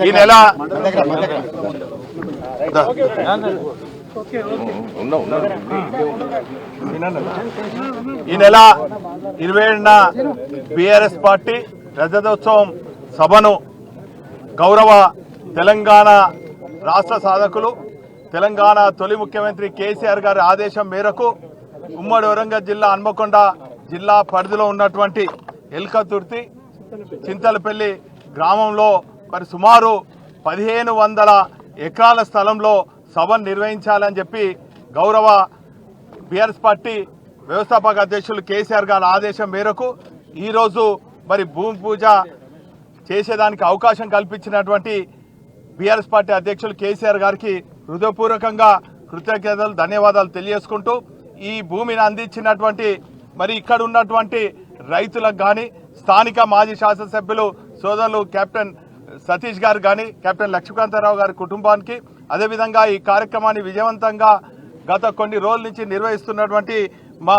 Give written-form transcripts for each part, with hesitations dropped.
ఈ నెల ఈ నెల 27న బీఆర్ఎస్ పార్టీ రజతోత్సవం సభను గౌరవ తెలంగాణ రాష్ట్ర సాధకులు తెలంగాణ తొలి ముఖ్యమంత్రి కేసీఆర్ గారి ఆదేశం మేరకు ఉమ్మడి వరంగల్ జిల్లా హన్మకొండ జిల్లా పరిధిలో ఉన్నటువంటి ఎల్కతుర్తి చింతలపల్లి గ్రామంలో మరి సుమారు 1500 ఎకరాల స్థలంలో సభను నిర్వహించాలని చెప్పి గౌరవ బీఆర్ఎస్ పార్టీ వ్యవస్థాపక అధ్యక్షులు కేసీఆర్ గారి ఆదేశం మేరకు ఈరోజు మరి భూమి పూజ చేసేదానికి అవకాశం కల్పించినటువంటి బీఆర్ఎస్ పార్టీ అధ్యక్షులు కేసీఆర్ గారికి హృదయపూర్వకంగా కృతజ్ఞతలు ధన్యవాదాలు తెలియజేసుకుంటూ ఈ భూమిని అందించినటువంటి మరి ఇక్కడ ఉన్నటువంటి రైతులకు కానీ స్థానిక మాజీ శాసనసభ్యులు సోదరులు కెప్టెన్ సతీష్ గారు కానీ కెప్టెన్ లక్ష్మీకాంతారావు గారి కుటుంబానికి అదేవిధంగా ఈ కార్యక్రమాన్ని విజయవంతంగా గత కొన్ని రోజుల నుంచి నిర్వహిస్తున్నటువంటి మా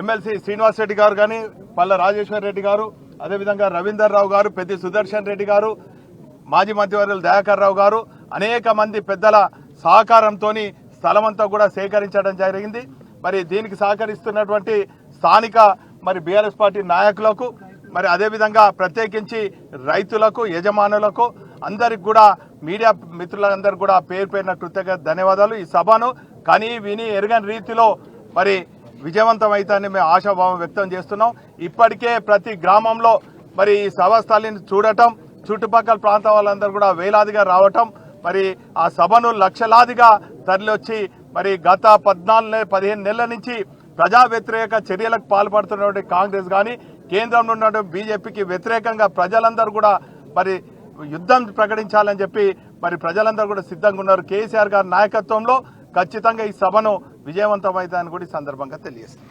ఎమ్మెల్సీ శ్రీనివాస్ రెడ్డి గారు కానీ పల్ల రాజేశ్వర్ రెడ్డి గారు అదేవిధంగా రవీందర్ రావు గారు పెద్ది సుదర్శన్ రెడ్డి గారు మాజీ మంత్రివర్యులు దయాకర్ రావు గారు అనేక మంది పెద్దల సహకారంతో స్థలమంతా కూడా సేకరించడం జరిగింది. మరి దీనికి సహకరిస్తున్నటువంటి స్థానిక మరి బీఆర్ఎస్ పార్టీ నాయకులకు మరి అదేవిధంగా ప్రత్యేకించి రైతులకు యజమానులకు అందరికి కూడా మీడియా మిత్రులందరూ కూడా పేరు పేరున కృతజ్ఞత ధన్యవాదాలు. ఈ సభను కని విని ఎరగని రీతిలో మరి విజయవంతమైతాన్ని మేము ఆశాభావం వ్యక్తం చేస్తున్నాం. ఇప్పటికే ప్రతి గ్రామంలో మరి ఈ సభాస్థలిని చూడటం చుట్టుపక్కల ప్రాంతం వాళ్ళందరూ కూడా వేలాదిగా రావటం మరి ఆ సభను లక్షలాదిగా తరలివచ్చి మరి గత 14-15 నెలల నుంచి ప్రజా వ్యతిరేక చర్యలకు పాల్పడుతున్నటువంటి కాంగ్రెస్ కానీ కేంద్రంలో ఉన్నటువంటి బీజేపీకి వ్యతిరేకంగా ప్రజలందరూ కూడా మరి యుద్ధం ప్రకటించాలని చెప్పి మరి ప్రజలందరూ కూడా సిద్ధంగా ఉన్నారు. కేసీఆర్ గారి నాయకత్వంలో ఖచ్చితంగా ఈ సభను విజయవంతమైందని కూడా ఈ సందర్భంగా తెలియజేస్తారు.